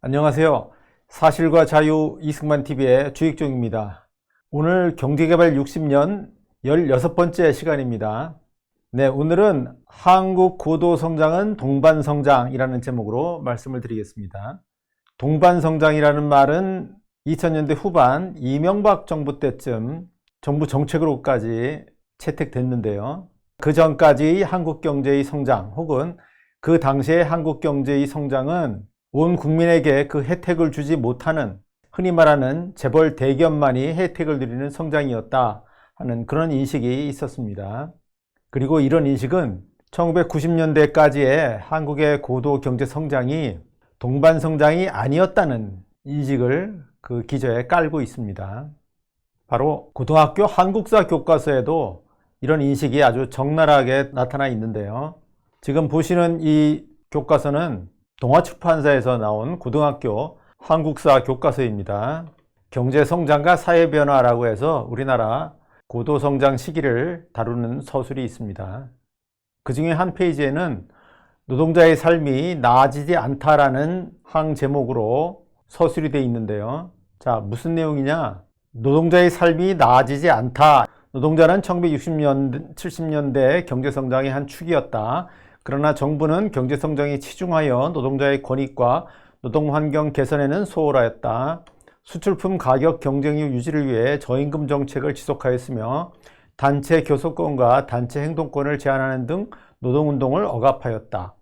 안녕하세요. 사실과 자유 이승만TV의 주익종입니다. 오늘 경제개발 60년 16번째 시간입니다. 네, 오늘은 한국 고도성장은 동반성장이라는 제목으로 말씀을 드리겠습니다. 동반성장이라는 말은 2000년대 후반 이명박 정부 때쯤 정부 정책으로까지 채택됐는데요. 그 전까지 한국 경제의 성장 혹은 그 당시의 한국 경제의 성장은 온 국민에게 그 혜택을 주지 못하는 흔히 말하는 재벌 대기업만이 혜택을 누리는 성장이었다 하는 그런 인식이 있었습니다. 그리고 이런 인식은 1990년대까지의 한국의 고도 경제 성장이 동반 성장이 아니었다는 인식을 그 기저에 깔고 있습니다. 바로 고등학교 한국사 교과서에도 이런 인식이 아주 적나라하게 나타나 있는데요. 지금 보시는 이 교과서는 동아출판사에서 나온 고등학교 한국사 교과서입니다. 경제성장과 사회변화라고 해서 우리나라 고도성장 시기를 다루는 서술이 있습니다. 그 중에 한 페이지에는 노동자의 삶이 나아지지 않다라는 항제목으로 서술이 되어 있는데요. 자, 무슨 내용이냐? 노동자의 삶이 나아지지 않다. 노동자는 1960년, 70년대 경제성장의 한 축이었다. 그러나 정부는 경제성장에 치중하여 노동자의 권익과 노동환경 개선에는 소홀하였다. 수출품 가격 경쟁력 유지를 위해 저임금 정책을 지속하였으며 단체 교섭권과 단체 행동권을 제한하는 등 노동운동을 억압하였다.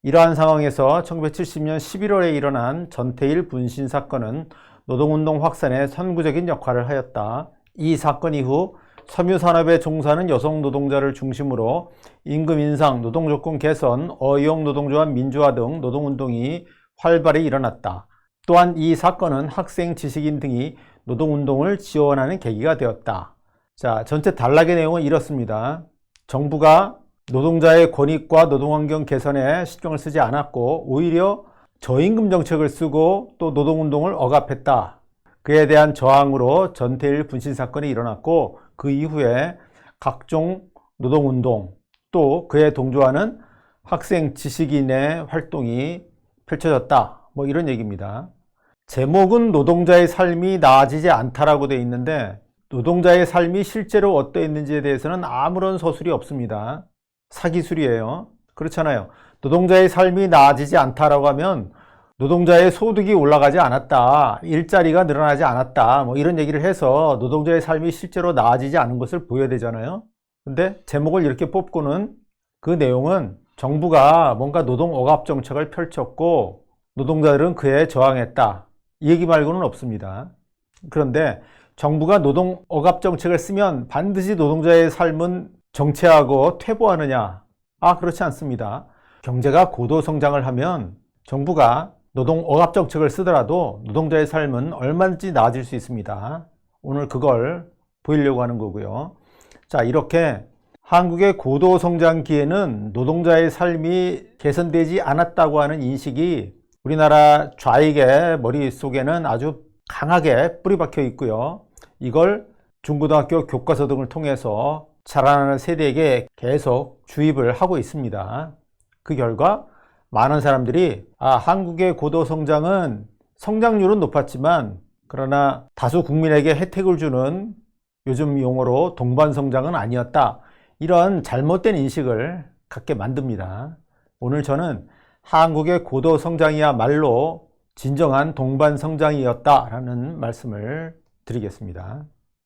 이러한 상황에서 1970년 11월에 일어난 전태일 분신 사건은 노동운동 확산에 선구적인 역할을 하였다. 이 사건 이후 섬유산업에 종사하는 여성 노동자를 중심으로 임금 인상, 노동조건 개선, 어용 노동조합 민주화 등 노동운동이 활발히 일어났다. 또한 이 사건은 학생, 지식인 등이 노동운동을 지원하는 계기가 되었다. 자, 전체 단락의 내용은 이렇습니다. 정부가 노동자의 권익과 노동환경 개선에 신경을 쓰지 않았고 오히려 저임금 정책을 쓰고 또 노동운동을 억압했다. 그에 대한 저항으로 전태일 분신 사건이 일어났고 그 이후에 각종 노동운동 또 그에 동조하는 학생 지식인의 활동이 펼쳐졌다. 뭐 이런 얘기입니다. 제목은 노동자의 삶이 나아지지 않다라고 되어 있는데 노동자의 삶이 실제로 어떠했는지에 대해서는 아무런 서술이 없습니다. 사기술이에요. 그렇잖아요. 노동자의 삶이 나아지지 않다라고 하면 노동자의 소득이 올라가지 않았다, 일자리가 늘어나지 않았다, 뭐 이런 얘기를 해서 노동자의 삶이 실제로 나아지지 않은 것을 보여야 되잖아요. 근데 제목을 이렇게 뽑고는 그 내용은 정부가 뭔가 노동 억압 정책을 펼쳤고 노동자들은 그에 저항했다, 이 얘기 말고는 없습니다. 그런데 정부가 노동 억압 정책을 쓰면 반드시 노동자의 삶은 정체하고 퇴보하느냐? 그렇지 않습니다. 경제가 고도 성장을 하면 정부가 노동 억압 정책을 쓰더라도 노동자의 삶은 얼마든지 나아질 수 있습니다. 오늘 그걸 보이려고 하는 거고요. 자, 이렇게 한국의 고도 성장기에는 노동자의 삶이 개선되지 않았다고 하는 인식이 우리나라 좌익의 머릿속에는 아주 강하게 뿌리박혀 있고요. 이걸 중고등학교 교과서 등을 통해서 자라나는 세대에게 계속 주입을 하고 있습니다. 그 결과 많은 사람들이 한국의 고도 성장은 성장률은 높았지만 그러나 다수 국민에게 혜택을 주는 요즘 용어로 동반 성장은 아니었다. 이런 잘못된 인식을 갖게 만듭니다. 오늘 저는 한국의 고도 성장이야말로 진정한 동반 성장이었다라는 말씀을 드리겠습니다.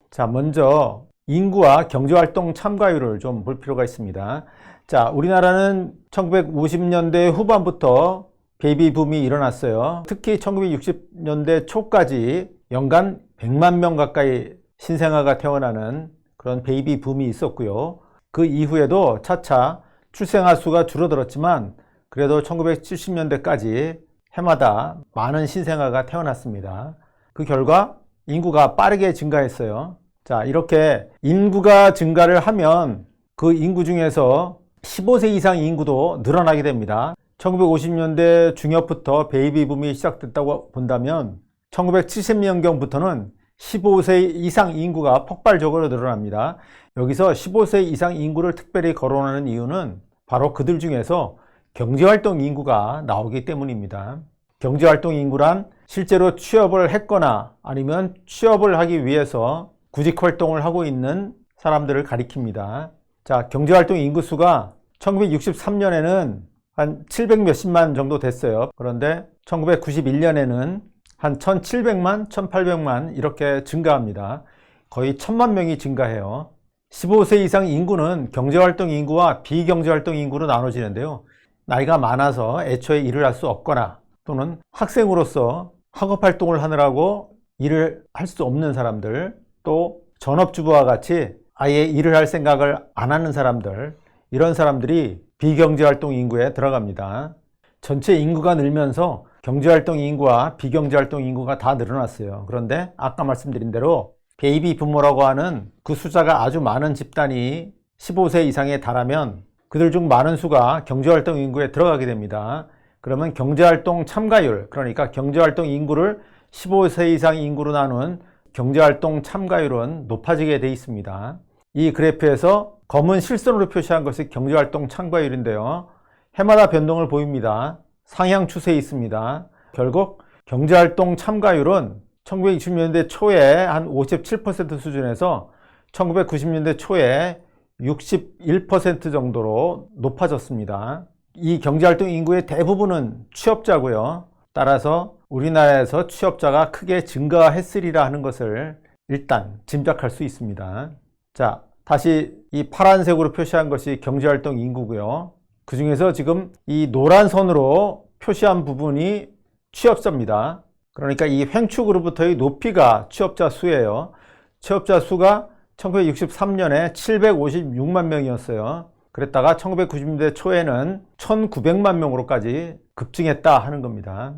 자, 먼저 인구와 경제활동 참가율을 좀 볼 필요가 있습니다. 자, 우리나라는 1950년대 후반부터 베이비 붐이 일어났어요. 특히 1960년대 초까지 연간 100만 명 가까이 신생아가 태어나는 그런 베이비 붐이 있었고요. 그 이후에도 차차 출생아 수가 줄어들었지만 그래도 1970년대까지 해마다 많은 신생아가 태어났습니다. 그 결과 인구가 빠르게 증가했어요. 자, 이렇게 인구가 증가를 하면 그 인구 중에서 15세 이상 인구도 늘어나게 됩니다. 1950년대 중엽부터 베이비 붐이 시작됐다고 본다면 1970년경부터는 15세 이상 인구가 폭발적으로 늘어납니다. 여기서 15세 이상 인구를 특별히 거론하는 이유는 바로 그들 중에서 경제활동 인구가 나오기 때문입니다. 경제활동 인구란 실제로 취업을 했거나 아니면 취업을 하기 위해서 구직활동을 하고 있는 사람들을 가리킵니다. 자, 경제활동 인구수가 1963년에는 한 700 몇십만 정도 됐어요. 그런데 1991년에는 한 1700만, 1800만 이렇게 증가합니다. 거의 1000만 명이 증가해요. 15세 이상 인구는 경제활동 인구와 비경제활동 인구로 나눠지는데요. 나이가 많아서 애초에 일을 할 수 없거나 또는 학생으로서 학업활동을 하느라고 일을 할 수 없는 사람들, 또 전업주부와 같이 아예 일을 할 생각을 안 하는 사람들, 이런 사람들이 비경제활동 인구에 들어갑니다. 전체 인구가 늘면서 경제활동 인구와 비경제활동 인구가 다 늘어났어요. 그런데 아까 말씀드린 대로 베이비 부모라고 하는 그 숫자가 아주 많은 집단이 15세 이상에 달하면 그들 중 많은 수가 경제활동 인구에 들어가게 됩니다. 그러면 경제활동 참가율, 그러니까 경제활동 인구를 15세 이상 인구로 나눈 경제활동 참가율은 높아지게 돼 있습니다. 이 그래프에서 검은 실선으로 표시한 것이 경제활동 참가율인데요. 해마다 변동을 보입니다. 상향 추세에 있습니다. 결국 경제활동 참가율은 1960년대 초에 한 57% 수준에서 1990년대 초에 61% 정도로 높아졌습니다. 이 경제활동 인구의 대부분은 취업자고요. 따라서 우리나라에서 취업자가 크게 증가했으리라 하는 것을 일단 짐작할 수 있습니다. 자, 다시 이 파란색으로 표시한 것이 경제활동 인구고요. 그 중에서 지금 이 노란 선으로 표시한 부분이 취업자입니다. 그러니까 이 횡축으로부터의 높이가 취업자 수예요. 취업자 수가 1963년에 756만 명이었어요. 그랬다가 1990년대 초에는 1900만 명으로까지 급증했다 하는 겁니다.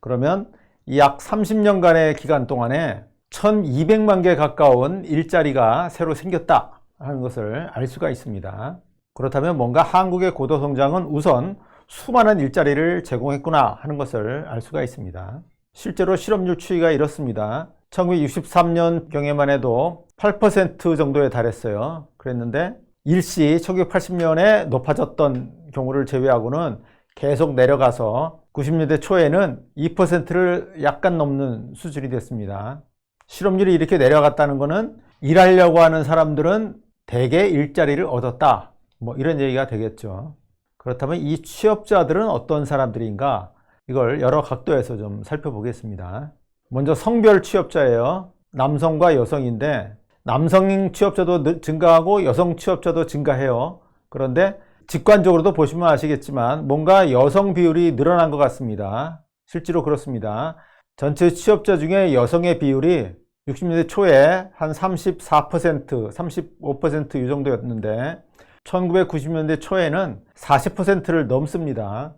그러면 이 약 30년간의 기간 동안에 1200만 개 가까운 일자리가 새로 생겼다 하는 것을 알 수가 있습니다. 그렇다면 뭔가 한국의 고도 성장은 우선 수많은 일자리를 제공했구나 하는 것을 알 수가 있습니다. 실제로 실업률 추이가 이렇습니다. 1963년경에만 해도 8% 정도에 달했어요. 그랬는데 일시 1980년에 높아졌던 경우를 제외하고는 계속 내려가서 90년대 초에는 2%를 약간 넘는 수준이 됐습니다. 실업률이 이렇게 내려갔다는 것은 일하려고 하는 사람들은 대개 일자리를 얻었다, 뭐 이런 얘기가 되겠죠. 그렇다면 이 취업자들은 어떤 사람들인가, 이걸 여러 각도에서 좀 살펴보겠습니다. 먼저 성별 취업자예요. 남성과 여성인데 남성 취업자도 증가하고 여성 취업자도 증가해요. 그런데 직관적으로도 보시면 아시겠지만 뭔가 여성 비율이 늘어난 것 같습니다. 실제로 그렇습니다. 전체 취업자 중에 여성의 비율이 60년대 초에 한 34%, 35% 이 정도였는데 1990년대 초에는 40%를 넘습니다.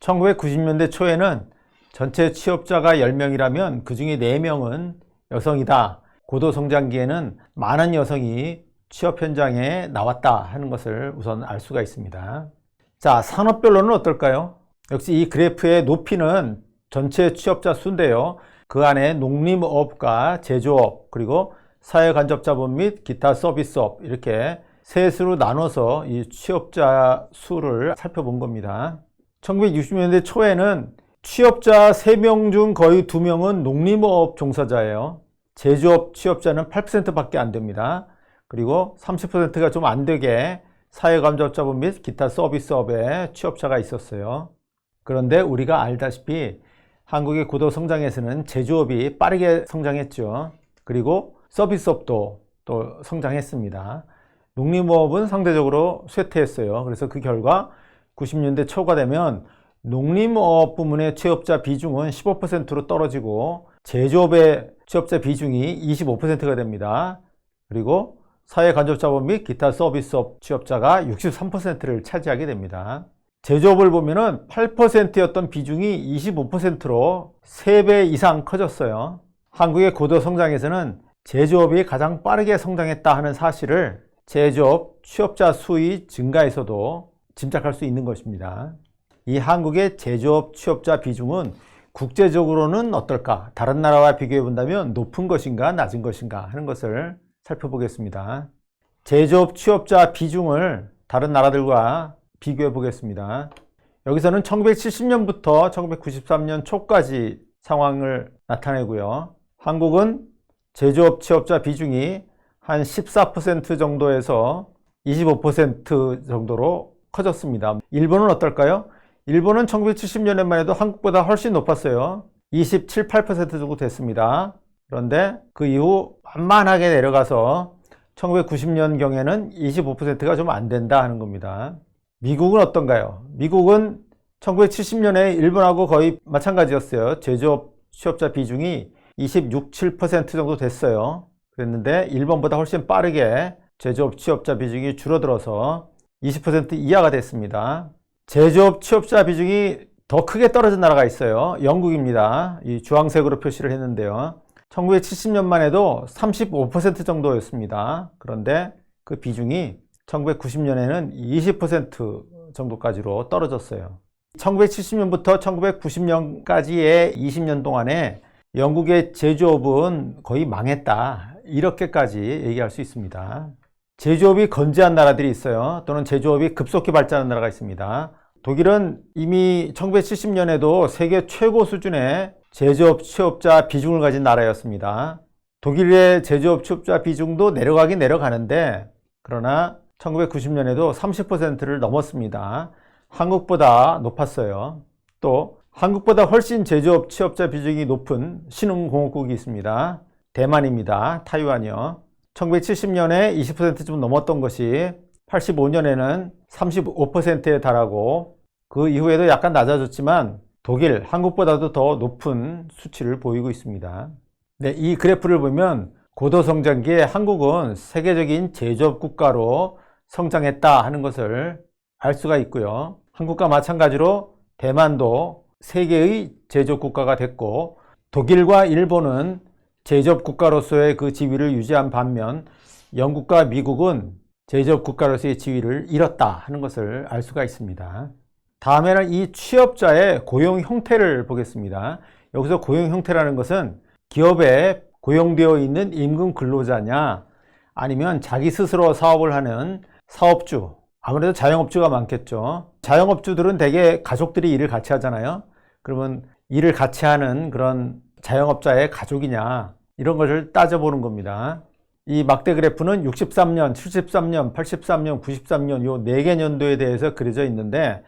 1990년대 초에는 전체 취업자가 10명이라면 그 중에 4명은 여성이다. 고도성장기에는 많은 여성이 취업 현장에 나왔다 하는 것을 우선 알 수가 있습니다. 자, 산업별로는 어떨까요? 역시 이 그래프의 높이는 전체 취업자 수인데요. 그 안에 농림업과 제조업, 그리고 사회간접자본 및 기타 서비스업, 이렇게 셋으로 나눠서 이 취업자 수를 살펴본 겁니다. 1960년대 초에는 취업자 3명 중 거의 2명은 농림업 종사자예요. 제조업 취업자는 8% 밖에 안 됩니다. 그리고 30%가 좀 안 되게 사회간접자본 및 기타 서비스업에 취업자가 있었어요. 그런데 우리가 알다시피 한국의 고도 성장에서는 제조업이 빠르게 성장했죠. 그리고 서비스업도 또 성장했습니다. 농림업은 상대적으로 쇠퇴했어요. 그래서 그 결과 90년대 초가 되면 농림업 부문의 취업자 비중은 15%로 떨어지고 제조업의 취업자 비중이 25%가 됩니다. 그리고 사회간접자본 및 기타 서비스업 취업자가 63%를 차지하게 됩니다. 제조업을 보면은 8%였던 비중이 25%로 3배 이상 커졌어요. 한국의 고도 성장에서는 제조업이 가장 빠르게 성장했다 하는 사실을 제조업 취업자 수의 증가에서도 짐작할 수 있는 것입니다. 이 한국의 제조업 취업자 비중은 국제적으로는 어떨까? 다른 나라와 비교해 본다면 높은 것인가 낮은 것인가 하는 것을 살펴보겠습니다. 제조업 취업자 비중을 다른 나라들과 비교해 보겠습니다. 여기서는 1970년부터 1993년 초까지 상황을 나타내고요. 한국은 제조업 취업자 비중이 한 14% 정도에서 25% 정도로 커졌습니다. 일본은 어떨까요? 일본은 1970년에만 해도 한국보다 훨씬 높았어요. 27, 8% 정도 됐습니다. 그런데 그 이후 만만하게 내려가서 1990년경에는 25%가 좀 안 된다 하는 겁니다. 미국은 어떤가요? 미국은 1970년에 일본하고 거의 마찬가지였어요. 제조업 취업자 비중이 26, 7% 정도 됐어요. 그랬는데 일본보다 훨씬 빠르게 제조업 취업자 비중이 줄어들어서 20% 이하가 됐습니다. 제조업 취업자 비중이 더 크게 떨어진 나라가 있어요. 영국입니다. 이 주황색으로 표시를 했는데요. 1970년만 해도 35% 정도였습니다. 그런데 그 비중이 1990년에는 20% 정도까지로 떨어졌어요. 1970년부터 1990년까지의 20년 동안에 영국의 제조업은 거의 망했다. 이렇게까지 얘기할 수 있습니다. 제조업이 건재한 나라들이 있어요. 또는 제조업이 급속히 발전한 나라가 있습니다. 독일은 이미 1970년에도 세계 최고 수준의 제조업 취업자 비중을 가진 나라였습니다. 독일의 제조업 취업자 비중도 내려가긴 내려가는데 그러나 1990년에도 30%를 넘었습니다. 한국보다 높았어요. 또 한국보다 훨씬 제조업 취업자 비중이 높은 신흥공업국이 있습니다. 대만입니다. 타이완이요. 1970년에 20%좀 넘었던 것이 85년에는 35%에 달하고 그 이후에도 약간 낮아졌지만 독일, 한국보다도 더 높은 수치를 보이고 있습니다. 네, 이 그래프를 보면 고도성장기에 한국은 세계적인 제조업 국가로 성장했다 하는 것을 알 수가 있고요. 한국과 마찬가지로 대만도 세계의 제조업 국가가 됐고 독일과 일본은 제조업 국가로서의 그 지위를 유지한 반면 영국과 미국은 제조업 국가로서의 지위를 잃었다 하는 것을 알 수가 있습니다. 다음에는 이 취업자의 고용 형태를 보겠습니다. 여기서 고용 형태라는 것은 기업에 고용되어 있는 임금 근로자냐 아니면 자기 스스로 사업을 하는 사업주, 아무래도 자영업주가 많겠죠. 자영업주들은 대개 가족들이 일을 같이 하잖아요. 그러면 일을 같이 하는 그런 자영업자의 가족이냐 이런 것을 따져보는 겁니다. 이 막대 그래프는 63년, 73년, 83년, 93년 요 4개 년도에 대해서 그려져 있는데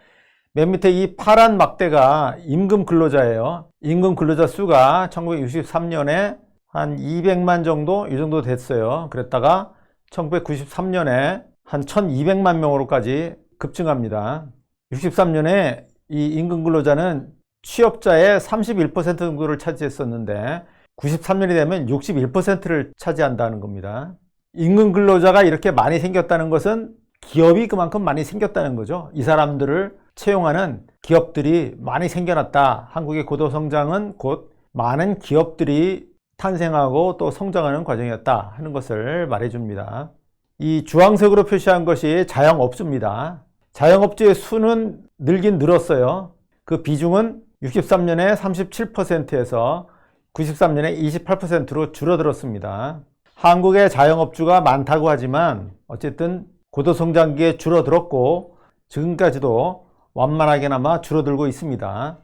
맨 밑에 이 파란 막대가 임금 근로자예요. 임금 근로자 수가 1963년에 한 200만 정도 이 정도 됐어요. 그랬다가 1993년에 한 1200만 명으로까지 급증합니다. 63년에 이 임금 근로자는 취업자의 31% 정도를 차지했었는데 93년이 되면 61%를 차지한다는 겁니다. 임금 근로자가 이렇게 많이 생겼다는 것은 기업이 그만큼 많이 생겼다는 거죠. 이 사람들을 채용하는 기업들이 많이 생겨났다. 한국의 고도 성장은 곧 많은 기업들이 탄생하고 또 성장하는 과정이었다 하는 것을 말해줍니다. 이 주황색으로 표시한 것이 자영업주입니다. 자영업주의 수는 늘긴 늘었어요. 그 비중은 63년에 37%에서 93년에 28%로 줄어들었습니다. 한국의 자영업주가 많다고 하지만 어쨌든 고도성장기에 줄어들었고 지금까지도 완만하게나마 줄어들고 있습니다.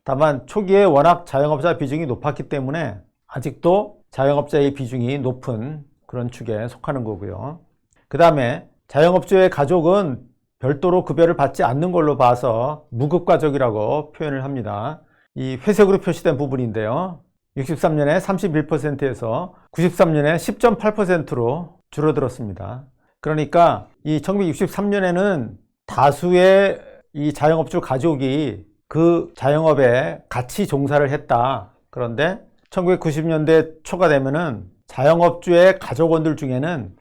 다만 초기에 워낙 자영업자 비중이 높았기 때문에 아직도 자영업자의 비중이 높은 그런 축에 속하는 거고요. 그 다음에 자영업주의 가족은 별도로 급여를 받지 않는 걸로 봐서 무급가족이라고 표현을 합니다. 이 회색으로 표시된 부분인데요. 63년에 31%에서 93년에 10.8%로 줄어들었습니다. 그러니까 이 1963년에는 다수의 이 자영업주 가족이 그 자영업에 같이 종사를 했다. 그런데 1990년대 초가 되면은 자영업주의 가족원들 중에는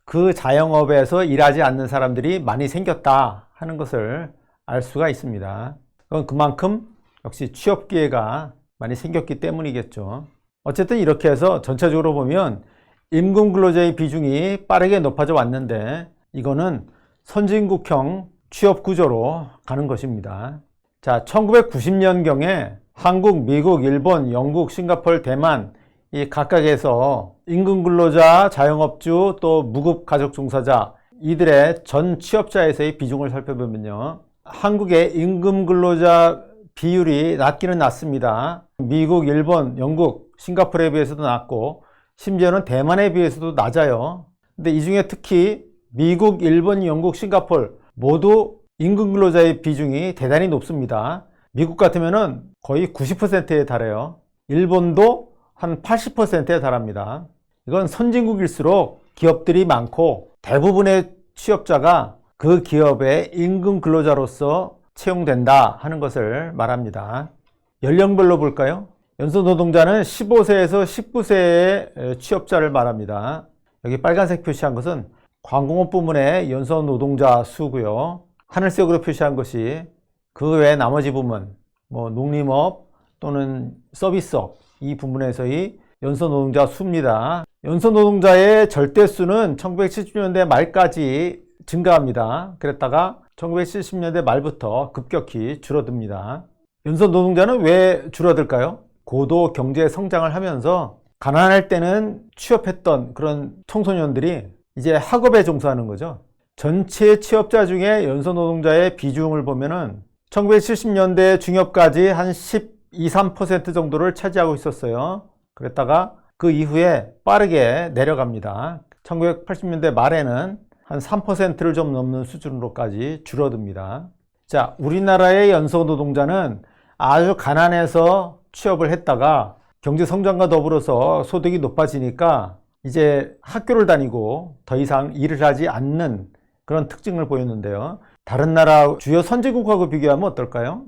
그 자영업에서 일하지 않는 사람들이 많이 생겼다 하는 것을 알 수가 있습니다. 그건 그만큼 역시 취업 기회가 많이 생겼기 때문이겠죠. 어쨌든 이렇게 해서 전체적으로 보면 임금 근로자의 비중이 빠르게 높아져 왔는데 이거는 선진국형 취업 구조로 가는 것입니다. 자, 1990년경에 한국, 미국, 일본, 영국, 싱가포르, 대만 이 각각에서 임금 근로자, 자영업주, 또 무급 가족 종사자 이들의 전 취업자에서의 비중을 살펴보면요. 한국의 임금 근로자 비율이 낮기는 낮습니다. 미국, 일본, 영국, 싱가포르에 비해서도 낮고 심지어는 대만에 비해서도 낮아요. 근데 이 중에 특히 미국, 일본, 영국, 싱가포르 모두 임금 근로자의 비중이 대단히 높습니다. 미국 같으면은 거의 90%에 달해요. 일본도 한 80%에 달합니다. 이건 선진국일수록 기업들이 많고 대부분의 취업자가 그 기업의 임금 근로자로서 채용된다 하는 것을 말합니다. 연령별로 볼까요? 연소 노동자는 15세에서 19세의 취업자를 말합니다. 여기 빨간색 표시한 것은 광공업 부문의 연소 노동자 수고요. 하늘색으로 표시한 것이 그 외 나머지 부문, 농림업 또는 서비스업 이 부문에서의 연소 노동자 수입니다. 연소 노동자의 절대수는 1970년대 말까지 증가합니다. 그랬다가 1970년대 말부터 급격히 줄어듭니다. 연소 노동자는 왜 줄어들까요? 고도 경제 성장을 하면서 가난할 때는 취업했던 그런 청소년들이 이제 학업에 종사하는 거죠. 전체 취업자 중에 연소 노동자의 비중을 보면은 1970년대 중엽까지 한 12, 3% 정도를 차지하고 있었어요. 그랬다가 그 이후에 빠르게 내려갑니다. 1980년대 말에는 한 3%를 좀 넘는 수준으로까지 줄어듭니다. 자, 우리나라의 연소 노동자는 아주 가난해서 취업을 했다가 경제 성장과 더불어서 소득이 높아지니까 이제 학교를 다니고 더 이상 일을 하지 않는 그런 특징을 보였는데요. 다른 나라 주요 선진국하고 비교하면 어떨까요?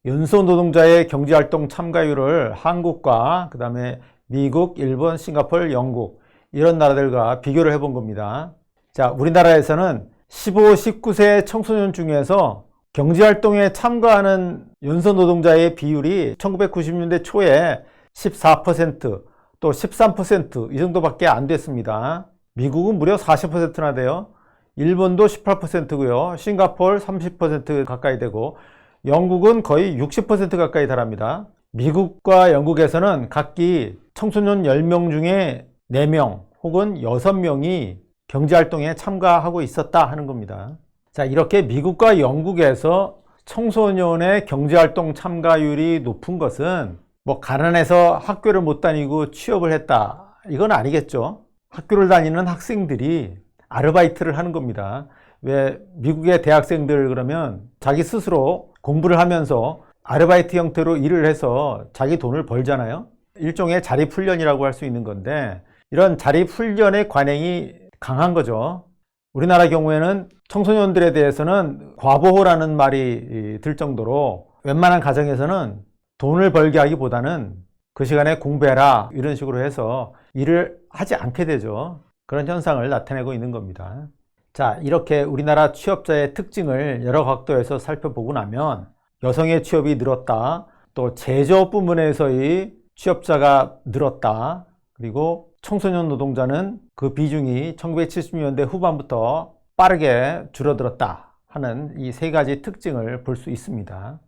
연소 노동자의 경제활동 참가율을 한국과 그 다음에 미국, 일본, 싱가포르, 영국 이런 나라들과 비교를 해본 겁니다. 자, 우리나라에서는 15, 19세 청소년 중에서 경제활동에 참가하는 연소 노동자의 비율이 1990년대 초에 14%, 또 13% 이 정도밖에 안 됐습니다. 미국은 무려 40%나 돼요. 일본도 18%고요. 싱가포르 30% 가까이 되고 영국은 거의 60% 가까이 달합니다. 미국과 영국에서는 각기 청소년 10명 중에 4명 혹은 6명이 경제활동에 참가하고 있었다 하는 겁니다. 자, 이렇게 미국과 영국에서 청소년의 경제활동 참가율이 높은 것은 가난해서 학교를 못 다니고 취업을 했다 이건 아니겠죠. 학교를 다니는 학생들이 아르바이트를 하는 겁니다. 왜 미국의 대학생들 그러면 자기 스스로 공부를 하면서 아르바이트 형태로 일을 해서 자기 돈을 벌잖아요. 일종의 자립훈련이라고 할 수 있는 건데 이런 자립훈련의 관행이 강한 거죠. 우리나라 경우에는 청소년들에 대해서는 과보호라는 말이 들 정도로 웬만한 가정에서는 돈을 벌게 하기보다는 그 시간에 공부해라 이런 식으로 해서 일을 하지 않게 되죠. 그런 현상을 나타내고 있는 겁니다. 자, 이렇게 우리나라 취업자의 특징을 여러 각도에서 살펴보고 나면 여성의 취업이 늘었다, 또 제조업 부문에서의 취업자가 늘었다, 그리고 청소년 노동자는 그 비중이 1970년대 후반부터 빠르게 줄어들었다 하는 이 세 가지 특징을 볼 수 있습니다.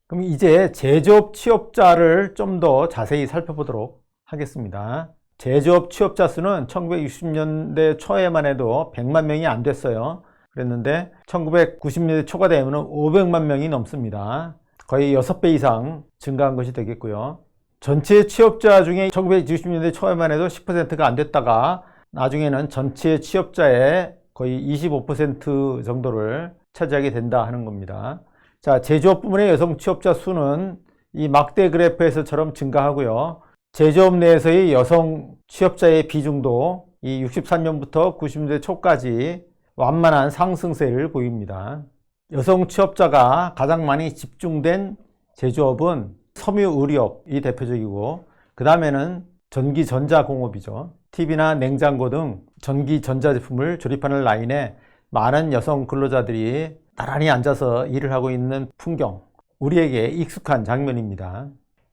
그럼 이제 제조업 취업자를 좀 더 자세히 살펴보도록 하겠습니다. 제조업 취업자 수는 1960년대 초에만 해도 100만 명이 안 됐어요. 그랬는데 1990년대 초가 되면 500만 명이 넘습니다. 거의 6배 이상 증가한 것이 되겠고요. 전체 취업자 중에 1960년대 초에만 해도 10%가 안 됐다가 나중에는 전체 취업자의 거의 25% 정도를 차지하게 된다 하는 겁니다. 자, 제조업 부문의 여성 취업자 수는 이 막대 그래프에서처럼 증가하고요. 제조업 내에서의 여성 취업자의 비중도 이 63년부터 90년대 초까지 완만한 상승세를 보입니다. 여성 취업자가 가장 많이 집중된 제조업은 섬유의료업이 대표적이고 그 다음에는 전기전자공업이죠. TV나 냉장고 등 전기전자제품을 조립하는 라인에 많은 여성 근로자들이 나란히 앉아서 일을 하고 있는 풍경, 우리에게 익숙한 장면입니다.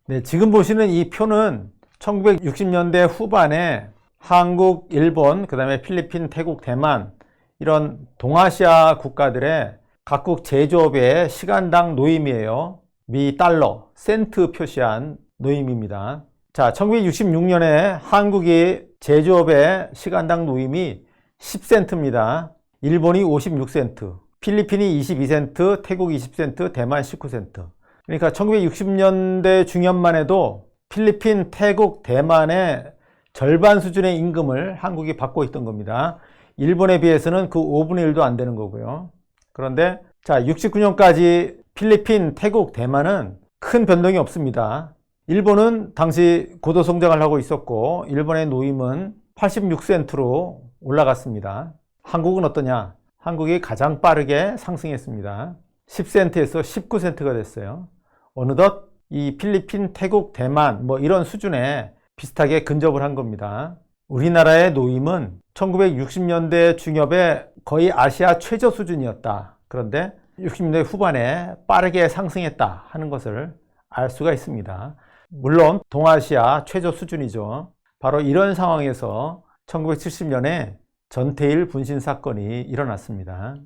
네, 지금 보시는 이 표는 1960년대 후반에 한국, 일본, 그 다음에 필리핀, 태국, 대만 이런 동아시아 국가들의 각국 제조업의 시간당 노임이에요. 미 달러, 센트 표시한 노임입니다. 자, 1966년에 한국이 제조업의 시간당 노임이 10센트입니다. 일본이 56센트, 필리핀이 22센트, 태국 20센트, 대만 19센트. 그러니까 1960년대 중엽만 해도 필리핀, 태국, 대만의 절반 수준의 임금을 한국이 받고 있던 겁니다. 일본에 비해서는 그 5분의 1도 안 되는 거고요. 그런데 자, 69년까지 필리핀, 태국, 대만은 큰 변동이 없습니다. 일본은 당시 고도 성장을 하고 있었고 일본의 노임은 86센트로 올라갔습니다. 한국은 어떠냐? 한국이 가장 빠르게 상승했습니다. 10센트에서 19센트가 됐어요. 어느덧 이 필리핀, 태국, 대만 뭐 이런 수준에 비슷하게 근접을 한 겁니다. 우리나라의 노임은 1960년대 중엽에 거의 아시아 최저 수준이었다. 그런데 60년대 후반에 빠르게 상승했다 하는 것을 알 수가 있습니다. 물론 동아시아 최저 수준이죠. 바로 이런 상황에서 1970년에 전태일 분신 사건이 일어났습니다.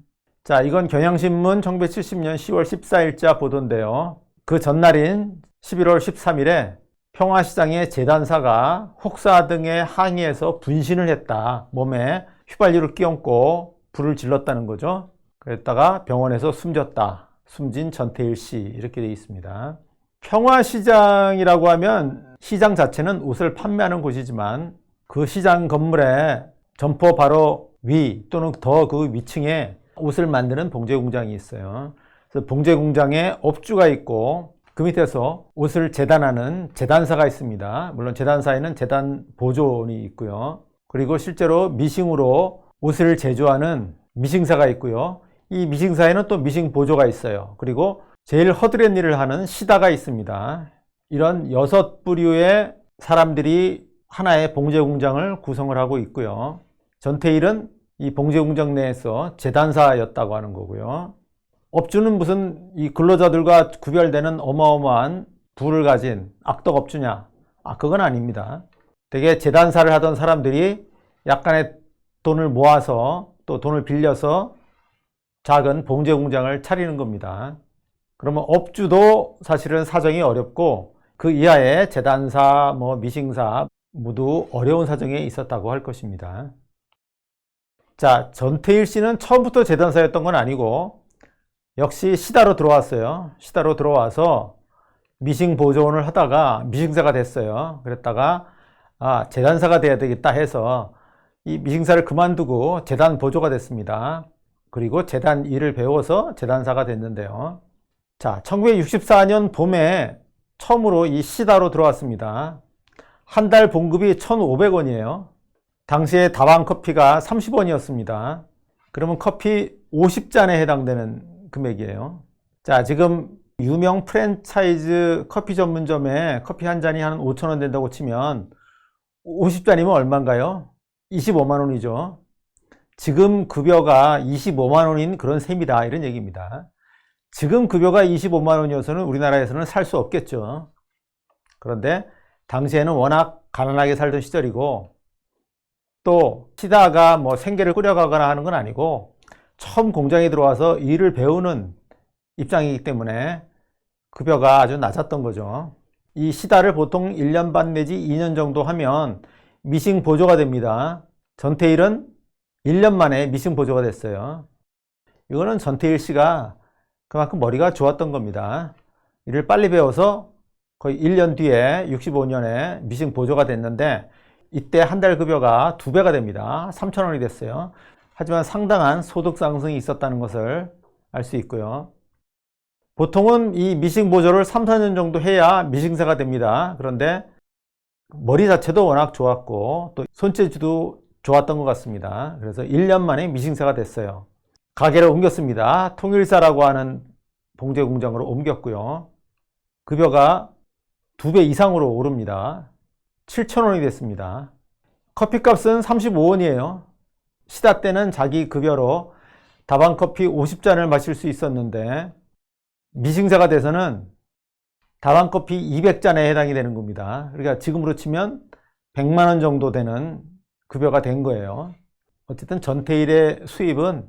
자, 이건 경향신문 1970년 10월 14일자 보도인데요. 그 전날인 11월 13일에 평화시장의 재단사가 혹사 등의 항의에서 분신을 했다. 몸에 휘발유를 끼얹고 불을 질렀다는 거죠. 그랬다가 병원에서 숨졌다. 숨진 전태일 씨 이렇게 되어 있습니다. 평화시장이라고 하면 시장 자체는 옷을 판매하는 곳이지만 그 시장 건물에 점포 바로 위 또는 더 그 위층에 옷을 만드는 봉제 공장이 있어요. 그래서 봉제 공장에 업주가 있고 그 밑에서 옷을 재단하는 재단사가 있습니다. 물론 재단사에는 재단 보조원이 있고요. 그리고 실제로 미싱으로 옷을 제조하는 미싱사가 있고요. 이 미싱사에는 또 미싱 보조가 있어요. 그리고 제일 허드렛 일을 하는 시다가 있습니다. 이런 6부류의 사람들이 하나의 봉제 공장을 구성을 하고 있고요. 전태일은 이 봉제 공장 내에서 재단사였다고 하는 거고요. 업주는 무슨 이 근로자들과 구별되는 어마어마한 부를 가진 악덕 업주냐? 그건 아닙니다. 되게 재단사를 하던 사람들이 약간의 돈을 모아서 또 돈을 빌려서 작은 봉제 공장을 차리는 겁니다. 그러면 업주도 사실은 사정이 어렵고 그 이하의 재단사, 미싱사 모두 어려운 사정에 있었다고 할 것입니다. 자, 전태일 씨는 처음부터 재단사였던 건 아니고 역시 시다로 들어왔어요. 시다로 들어와서 미싱 보조원을 하다가 미싱사가 됐어요. 그랬다가 재단사가 돼야 되겠다 해서 이 미싱사를 그만두고 재단 보조가 됐습니다. 그리고 재단 일을 배워서 재단사가 됐는데요. 자, 1964년 봄에 처음으로 이 시다로 들어왔습니다. 한 달 봉급이 1,500원이에요. 당시에 다방 커피가 30원이었습니다. 그러면 커피 50잔에 해당되는 금액이에요. 자, 지금 유명 프랜차이즈 커피 전문점에 커피 한 잔이 한 5,000원 된다고 치면 50잔이면 얼마인가요? 25만 원이죠. 지금 급여가 25만 원인 그런 셈이다 이런 얘기입니다. 지금 급여가 25만 원이어서는 우리나라에서는 살 수 없겠죠. 그런데 당시에는 워낙 가난하게 살던 시절이고 또 시다가 생계를 꾸려가거나 하는 건 아니고 처음 공장에 들어와서 일을 배우는 입장이기 때문에 급여가 아주 낮았던 거죠. 이 시다를 보통 1년 반 내지 2년 정도 하면 미싱 보조가 됩니다. 전태일은 1년 만에 미싱 보조가 됐어요. 이거는 전태일 씨가 그만큼 머리가 좋았던 겁니다. 일을 빨리 배워서 거의 1년 뒤에 65년에 미싱 보조가 됐는데 이때 한 달 급여가 2배가 됩니다. 3,000원이 됐어요. 하지만 상당한 소득 상승이 있었다는 것을 알 수 있고요. 보통은 이 미싱 보조를 3, 4년 정도 해야 미싱사가 됩니다. 그런데 머리 자체도 워낙 좋았고 또 손재주도 좋았던 것 같습니다. 그래서 1년 만에 미싱사가 됐어요. 가게를 옮겼습니다. 통일사라고 하는 봉제 공장으로 옮겼고요. 급여가 2배 이상으로 오릅니다. 7,000원이 됐습니다. 커피값은 35원이에요. 시다 때는 자기 급여로 다방커피 50잔을 마실 수 있었는데 미싱사가 돼서는 다방커피 200잔에 해당이 되는 겁니다. 그러니까 지금으로 치면 100만 원 정도 되는 급여가 된 거예요. 어쨌든 전태일의 수입은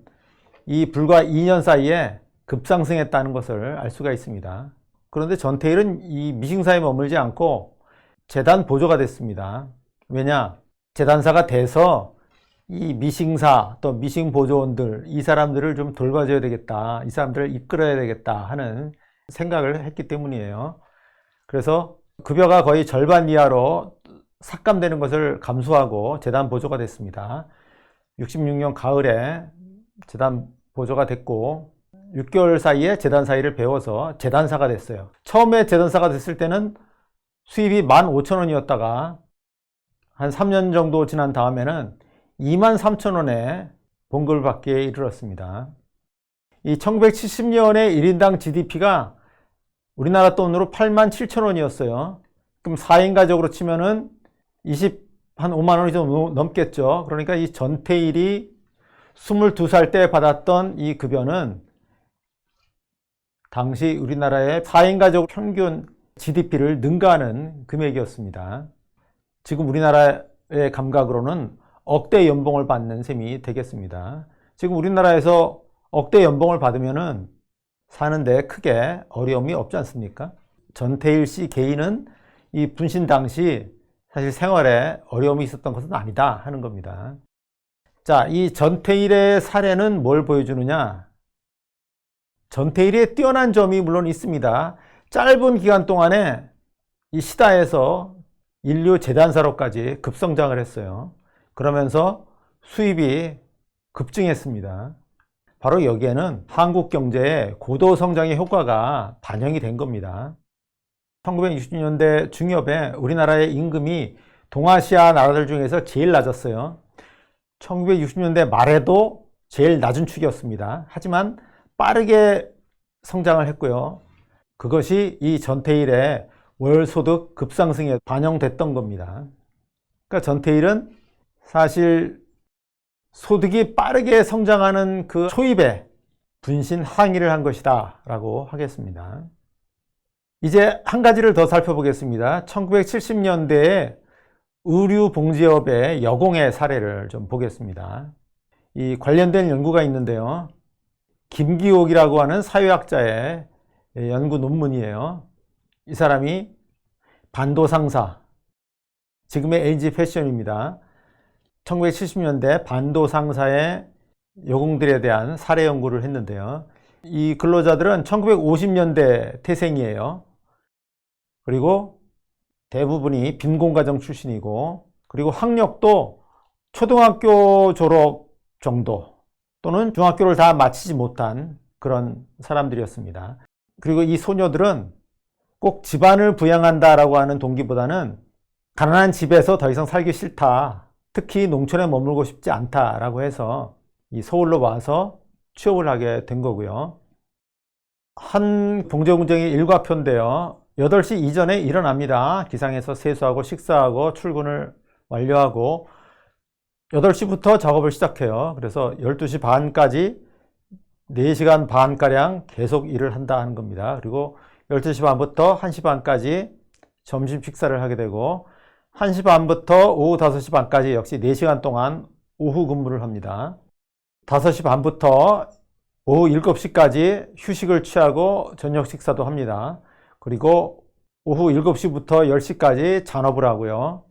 이 불과 2년 사이에 급상승했다는 것을 알 수가 있습니다. 그런데 전태일은 이 미싱사에 머물지 않고 재단 보조가 됐습니다. 왜냐? 재단사가 돼서 이 미싱사 또 미싱보조원들 이 사람들을 좀 돌봐줘야 되겠다, 이 사람들을 이끌어야 되겠다 하는 생각을 했기 때문이에요. 그래서 급여가 거의 절반 이하로 삭감되는 것을 감수하고 재단 보조가 됐습니다. 66년 가을에 재단 보조가 됐고 6개월 사이에 재단 사이를 배워서 재단사가 됐어요. 처음에 재단사가 됐을 때는 수입이 15,000원이었다가 한 3년 정도 지난 다음에는 23,000원에 봉급을 받기에 이르렀습니다. 이 1970년에 1인당 GDP가 우리나라 돈으로 87,000원이었어요. 그럼 4인 가족으로 치면은 한 5만 원이 좀 넘겠죠. 그러니까 이 전태일이 22살 때 받았던 이 급여는 당시 우리나라의 4인 가족 평균 GDP를 능가하는 금액이었습니다. 지금 우리나라의 감각으로는 억대 연봉을 받는 셈이 되겠습니다. 지금 우리나라에서 억대 연봉을 받으면은 사는데 크게 어려움이 없지 않습니까? 전태일 씨 개인은 이 분신 당시 사실 생활에 어려움이 있었던 것은 아니다 하는 겁니다. 자, 이 전태일의 사례는 뭘 보여주느냐? 전태일의 뛰어난 점이 물론 있습니다. 짧은 기간 동안에 이 시다에서 인류 재단사로까지 급성장을 했어요. 그러면서 수입이 급증했습니다. 바로 여기에는 한국 경제의 고도 성장의 효과가 반영이 된 겁니다. 1960년대 중엽에 우리나라의 임금이 동아시아 나라들 중에서 제일 낮았어요. 1960년대 말에도 제일 낮은 축이었습니다. 하지만 빠르게 성장을 했고요. 그것이 이 전태일의 월소득 급상승에 반영됐던 겁니다. 그러니까 전태일은 사실 소득이 빠르게 성장하는 그 초입에 분신 항의를 한 것이다 라고 하겠습니다. 이제 한 가지를 더 살펴보겠습니다. 1970년대에 의류봉제업의 여공의 사례를 좀 보겠습니다. 이 관련된 연구가 있는데요. 김기옥이라고 하는 사회학자의 연구 논문이에요. 이 사람이 반도상사, 지금의 LG 패션입니다. 1970년대 반도상사의 여공들에 대한 사례 연구를 했는데요. 이 근로자들은 1950년대 태생이에요. 그리고 대부분이 빈곤가정 출신이고, 그리고 학력도 초등학교 졸업 정도 또는 중학교를 다 마치지 못한 그런 사람들이었습니다. 그리고 이 소녀들은 꼭 집안을 부양한다라고 하는 동기보다는 가난한 집에서 더 이상 살기 싫다, 특히 농촌에 머물고 싶지 않다라고 해서 이 서울로 와서 취업을 하게 된 거고요. 한 봉제공장의 일과표인데요. 8시 이전에 일어납니다. 기상해서 세수하고 식사하고 출근을 완료하고 8시부터 작업을 시작해요. 그래서 12시 반까지 4시간 반가량 계속 일을 한다 하는 겁니다. 그리고 12시 반부터 1시 반까지 점심 식사를 하게 되고 1시 반부터 오후 5시 반까지 역시 4시간 동안 오후 근무를 합니다. 5시 반부터 오후 7시까지 휴식을 취하고 저녁 식사도 합니다. 그리고 오후 7시부터 10시까지 잔업을 하고요.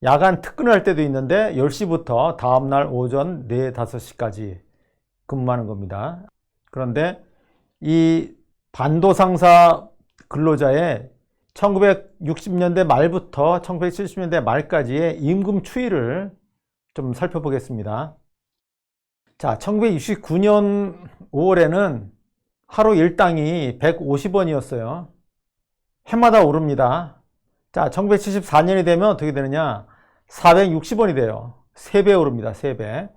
야간 특근을 할 때도 있는데 10시부터 다음날 오전 4, 5시까지 근무하는 겁니다. 그런데 이 반도상사 근로자의 1960년대 말부터 1970년대 말까지의 임금 추이를 좀 살펴보겠습니다. 자, 1969년 5월에는 하루 일당이 150원이었어요. 해마다 오릅니다. 자, 1974년이 되면 어떻게 되느냐? 460원이 돼요. 3배 오릅니다. 3배.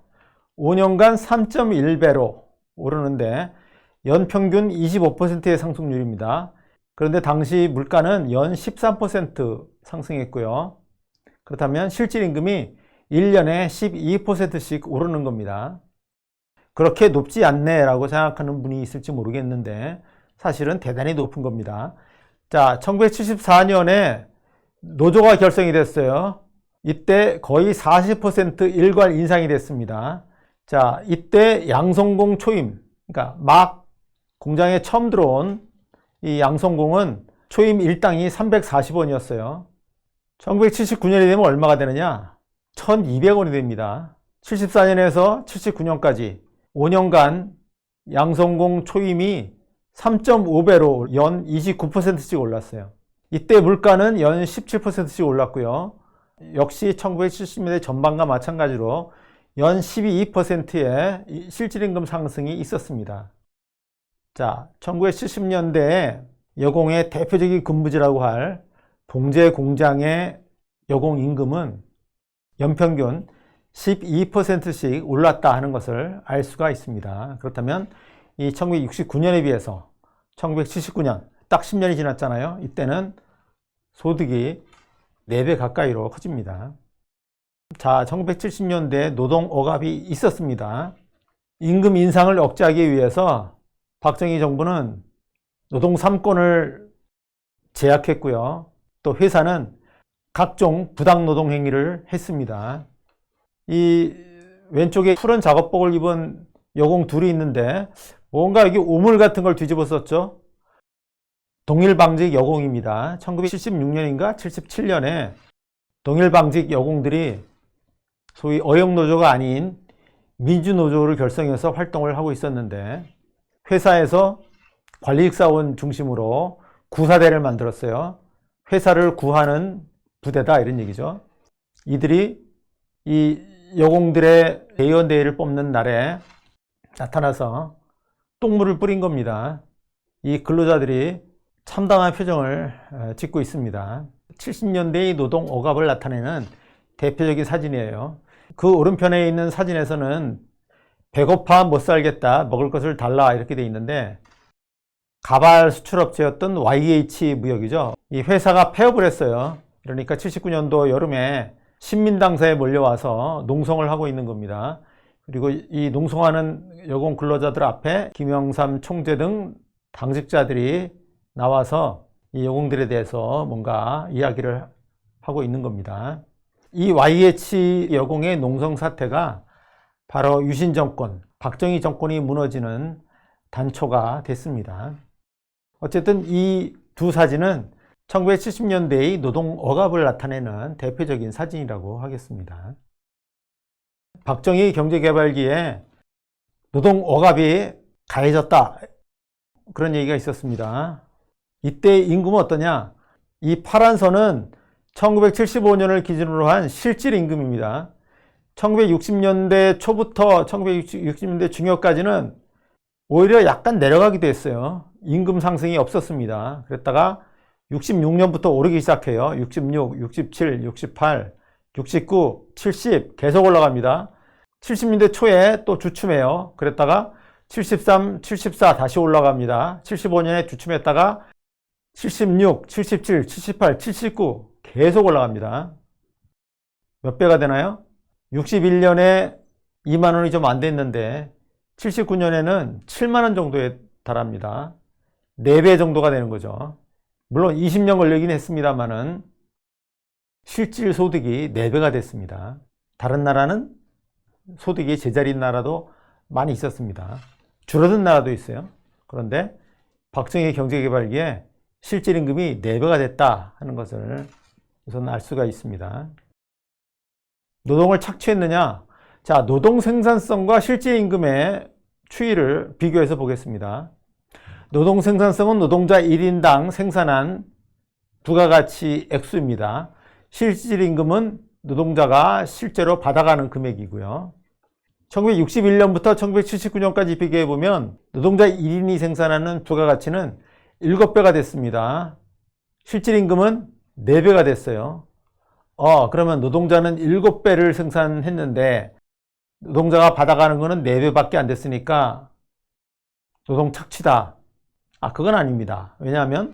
5년간 3.1배로 오르는데 연평균 25%의 상승률입니다. 그런데 당시 물가는 연 13% 상승했고요. 그렇다면 실질 임금이 1년에 12%씩 오르는 겁니다. 그렇게 높지 않네 라고 생각하는 분이 있을지 모르겠는데 사실은 대단히 높은 겁니다. 자, 1974년에 노조가 결성이 됐어요. 이때 거의 40% 일괄 인상이 됐습니다. 자, 이때 양성공 초임, 그러니까 막 공장에 처음 들어온 이 양성공은 초임 일당이 340원이었어요. 1979년이 되면 얼마가 되느냐? 1200원이 됩니다. 74년에서 79년까지 5년간 양성공 초임이 3.5배로 연 29%씩 올랐어요. 이때 물가는 연 17%씩 올랐고요. 역시 1970년대 전반과 마찬가지로 연 12%의 실질임금 상승이 있었습니다. 자, 1970년대에 여공의 대표적인 근무지라고 할 봉제 공장의 여공 임금은 연평균 12%씩 올랐다 하는 것을 알 수가 있습니다. 그렇다면 이 1969년에 비해서 1979년 딱 10년이 지났잖아요. 이때는 소득이 4배 가까이로 커집니다. 자, 1970년대에 노동 억압이 있었습니다. 임금 인상을 억제하기 위해서 박정희 정부는 노동 3권을 제약했고요. 또 회사는 각종 부당노동 행위를 했습니다. 이 왼쪽에 푸른 작업복을 입은 여공 둘이 있는데 뭔가 여기 오물 같은 걸 뒤집어 썼죠. 동일방직 여공입니다. 1976년인가 77년에 동일방직 여공들이 소위 어영노조가 아닌 민주노조를 결성해서 활동을 하고 있었는데 회사에서 관리익사원 중심으로 구사대를 만들었어요. 회사를 구하는 부대다 이런 얘기죠. 이들이 이 여공들의 대의원대회를 뽑는 날에 나타나서 똥물을 뿌린 겁니다. 이 근로자들이 참담한 표정을 짓고 있습니다. 70년대의 노동 억압을 나타내는 대표적인 사진이에요. 그 오른편에 있는 사진에서는 배고파 못 살겠다, 먹을 것을 달라 이렇게 돼 있는데 가발 수출업체였던 YH 무역이죠. 이 회사가 폐업을 했어요. 그러니까 79년도 여름에 신민당사에 몰려와서 농성을 하고 있는 겁니다. 그리고 이 농성하는 여공 근로자들 앞에 김영삼 총재 등 당직자들이 나와서 이 여공들에 대해서 뭔가 이야기를 하고 있는 겁니다. 이 YH 여공의 농성 사태가 바로 유신 정권, 박정희 정권이 무너지는 단초가 됐습니다. 어쨌든 이 두 사진은 1970년대의 노동 억압을 나타내는 대표적인 사진이라고 하겠습니다. 박정희 경제개발기에 노동 억압이 가해졌다 그런 얘기가 있었습니다. 이때 임금은 어떠냐? 이 파란 선은 1975년을 기준으로 한 실질 임금입니다. 1960년대 초부터 1960년대 중요까지는 오히려 약간 내려가기도 했어요. 임금 상승이 없었습니다. 그랬다가 66년부터 오르기 시작해요. 66, 67, 68, 69, 70 계속 올라갑니다. 70년대 초에 또 주춤해요. 그랬다가 73, 74 다시 올라갑니다. 75년에 주춤했다가 76, 77, 78, 79 계속 올라갑니다. 몇 배가 되나요? 61년에 2만 원이 좀 안 됐는데 79년에는 7만 원 정도에 달합니다. 4배 정도가 되는 거죠. 물론 20년 걸리긴 했습니다만은 실질 소득이 4배가 됐습니다. 다른 나라는 소득이 제자리인 나라도 많이 있었습니다. 줄어든 나라도 있어요. 그런데 박정희 경제개발기에 실질 임금이 4배가 됐다 하는 것을 우선 알 수가 있습니다. 노동을 착취했느냐? 자, 노동 생산성과 실질 임금의 추이를 비교해서 보겠습니다. 노동 생산성은 노동자 1인당 생산한 부가가치 액수입니다. 실질 임금은 노동자가 실제로 받아가는 금액이고요. 1961년부터 1979년까지 비교해보면 노동자 1인이 생산하는 부가가치는 7배가 됐습니다. 실질 임금은 4배가 됐어요. 그러면 노동자는 7배를 생산했는데 노동자가 받아가는 거는 4배밖에 안 됐으니까 노동 착취다. 그건 아닙니다. 왜냐하면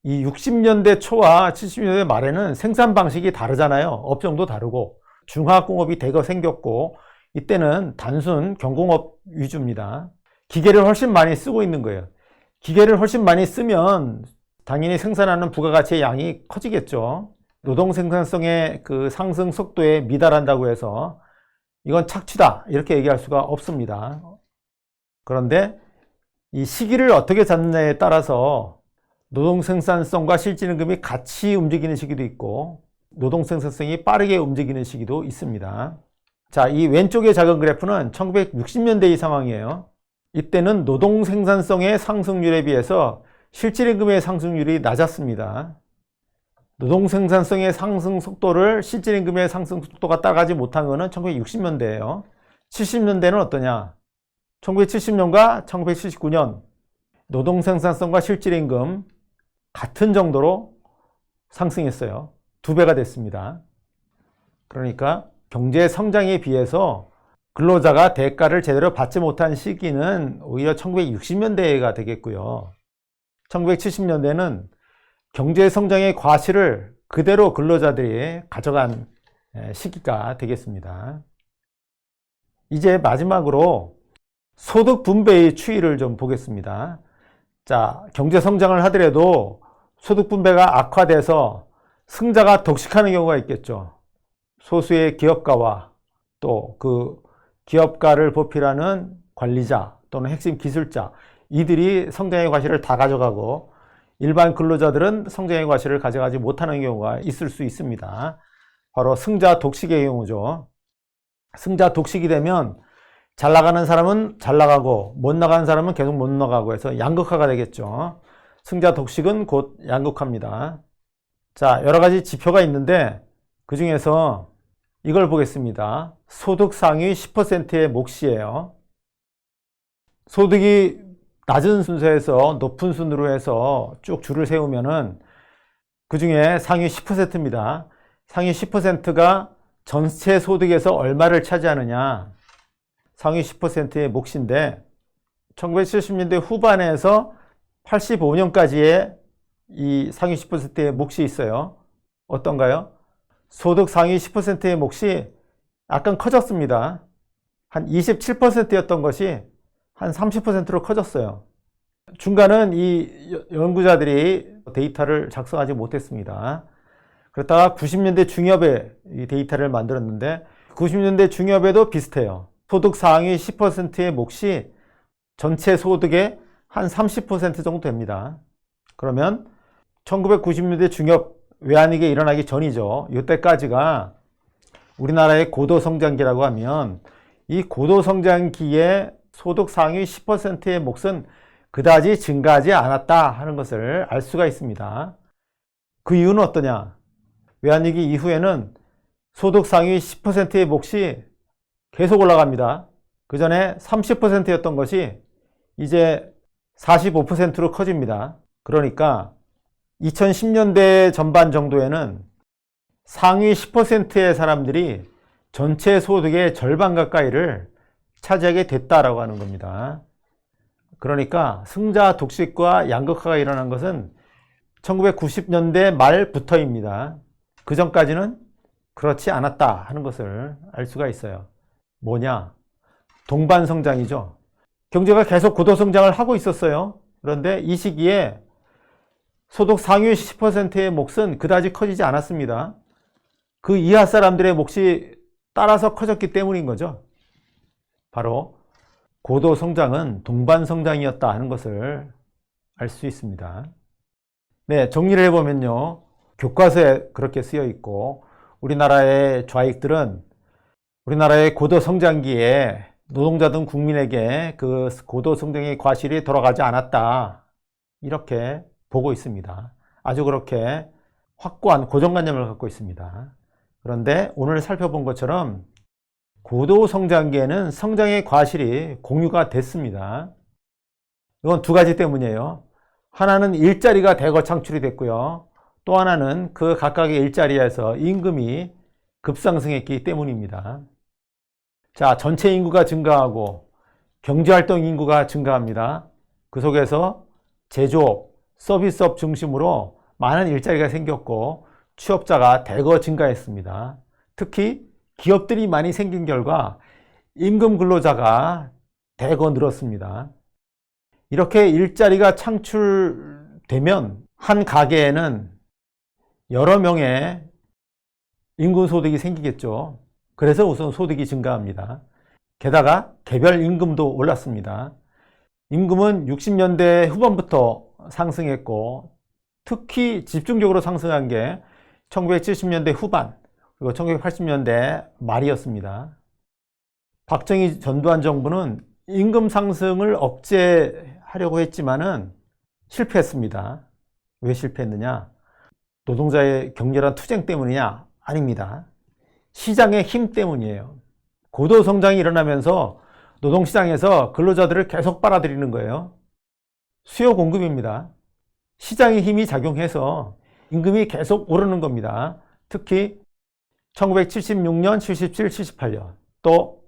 이 60년대 초와 70년대 말에는 생산 방식이 다르잖아요. 업종도 다르고 중화공업이 대거 생겼고 이때는 단순 경공업 위주입니다. 기계를 훨씬 많이 쓰고 있는 거예요. 기계를 훨씬 많이 쓰면 당연히 생산하는 부가가치의 양이 커지겠죠. 노동 생산성의 그 상승 속도에 미달한다고 해서 이건 착취다 이렇게 얘기할 수가 없습니다. 그런데 이 시기를 어떻게 잡느냐에 따라서 노동 생산성과 실질임금이 같이 움직이는 시기도 있고 노동 생산성이 빠르게 움직이는 시기도 있습니다. 자, 이 왼쪽의 작은 그래프는 1960년대의 상황이에요. 이때는 노동 생산성의 상승률에 비해서 실질임금의 상승률이 낮았습니다. 노동 생산성의 상승 속도를 실질임금의 상승 속도가 따라가지 못한 것은 1960년대예요. 70년대는 어떠냐? 1970년과 1979년 노동 생산성과 실질임금 같은 정도로 상승했어요. 2배가 됐습니다. 그러니까 경제 성장에 비해서 근로자가 대가를 제대로 받지 못한 시기는 오히려 1960년대가 되겠고요. 1970년대는 경제 성장의 과실을 그대로 근로자들이 가져간 시기가 되겠습니다. 이제 마지막으로 소득 분배의 추이를 좀 보겠습니다. 자, 경제 성장을 하더라도 소득 분배가 악화돼서 승자가 독식하는 경우가 있겠죠. 소수의 기업가와 또 그 기업가를 보필하는 관리자 또는 핵심 기술자, 이들이 성장의 과실을 다 가져가고 일반 근로자들은 성장의 과실을 가져가지 못하는 경우가 있을 수 있습니다. 바로 승자 독식의 경우죠. 승자 독식이 되면 잘 나가는 사람은 잘 나가고 못 나가는 사람은 계속 못 나가고 해서 양극화가 되겠죠. 승자 독식은 곧 양극화입니다. 자, 여러 가지 지표가 있는데 그 중에서 이걸 보겠습니다. 소득 상위 10%의 몫이에요. 소득이 낮은 순서에서 높은 순으로 해서 쭉 줄을 세우면은 그 중에 상위 10%입니다. 상위 10%가 전체 소득에서 얼마를 차지하느냐. 상위 10%의 몫인데 1970년대 후반에서 85년까지의 이 상위 10%의 몫이 있어요. 어떤가요? 소득 상위 10%의 몫이 약간 커졌습니다. 한 27%였던 것이 한 30%로 커졌어요. 중간은 이 연구자들이 데이터를 작성하지 못했습니다. 그러다가 90년대 중엽에 이 데이터를 만들었는데 90년대 중엽에도 비슷해요. 소득 상위 10%의 몫이 전체 소득의 한 30% 정도 됩니다. 그러면 1990년대 중엽 외환위기 일어나기 전이죠. 이때까지가 우리나라의 고도성장기라고 하면 이 고도성장기에 소득 상위 10%의 몫은 그다지 증가하지 않았다 하는 것을 알 수가 있습니다. 그 이유는 어떠냐? 외환위기 이후에는 소득 상위 10%의 몫이 계속 올라갑니다. 그 전에 30%였던 것이 이제 45%로 커집니다. 그러니까 2010년대 전반 정도에는 상위 10%의 사람들이 전체 소득의 절반 가까이를 차지하게 됐다라고 하는 겁니다. 그러니까 승자 독식과 양극화가 일어난 것은 1990년대 말부터입니다. 그 전까지는 그렇지 않았다 하는 것을 알 수가 있어요. 뭐냐? 동반 성장이죠. 경제가 계속 고도 성장을 하고 있었어요. 그런데 이 시기에 소득 상위 10%의 몫은 그다지 커지지 않았습니다. 그 이하 사람들의 몫이 따라서 커졌기 때문인 거죠. 바로 고도 성장은 동반 성장이었다 하는 것을 알 수 있습니다. 네, 정리를 해보면요. 교과서에 그렇게 쓰여 있고 우리나라의 좌익들은 우리나라의 고도 성장기에 노동자 등 국민에게 그 고도 성장의 과실이 돌아가지 않았다. 이렇게 보고 있습니다. 아주 그렇게 확고한 고정관념을 갖고 있습니다. 그런데 오늘 살펴본 것처럼 고도 성장기에는 성장의 과실이 공유가 됐습니다. 이건 두 가지 때문이에요. 하나는 일자리가 대거 창출이 됐고요. 또 하나는 그 각각의 일자리에서 임금이 급상승했기 때문입니다. 자, 전체 인구가 증가하고 경제활동 인구가 증가합니다. 그 속에서 제조업, 서비스업 중심으로 많은 일자리가 생겼고 취업자가 대거 증가했습니다. 특히 기업들이 많이 생긴 결과 임금 근로자가 대거 늘었습니다. 이렇게 일자리가 창출되면 한 가게에는 여러 명의 임금 소득이 생기겠죠. 그래서 우선 소득이 증가합니다. 게다가 개별 임금도 올랐습니다. 임금은 60년대 후반부터 상승했고 특히 집중적으로 상승한 게 1970년대 후반 그리고 1980년대 말이었습니다. 박정희 전두환 정부는 임금 상승을 억제하려고 했지만은 실패했습니다. 왜 실패했느냐? 노동자의 격렬한 투쟁 때문이냐? 아닙니다. 시장의 힘 때문이에요. 고도 성장이 일어나면서 노동시장에서 근로자들을 계속 빨아들이는 거예요. 수요 공급입니다. 시장의 힘이 작용해서 임금이 계속 오르는 겁니다. 특히 1976년, 77, 78년, 또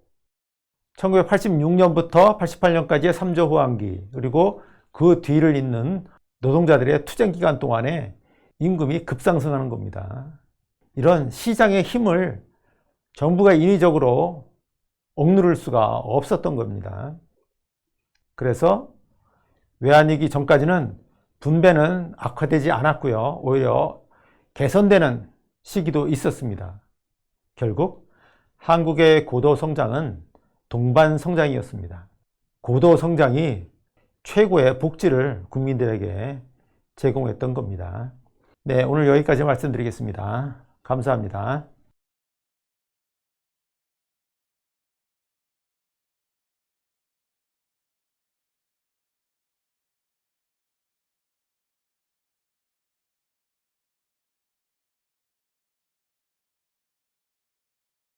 1986년부터 88년까지의 3조 호황기, 그리고 그 뒤를 잇는 노동자들의 투쟁 기간 동안에 임금이 급상승하는 겁니다. 이런 시장의 힘을 정부가 인위적으로 억누를 수가 없었던 겁니다. 그래서 외환위기 전까지는 분배는 악화되지 않았고요. 오히려 개선되는 시기도 있었습니다. 결국 한국의 고도 성장은 동반 성장이었습니다. 고도 성장이 최고의 복지를 국민들에게 제공했던 겁니다. 네, 오늘 여기까지 말씀드리겠습니다. 감사합니다.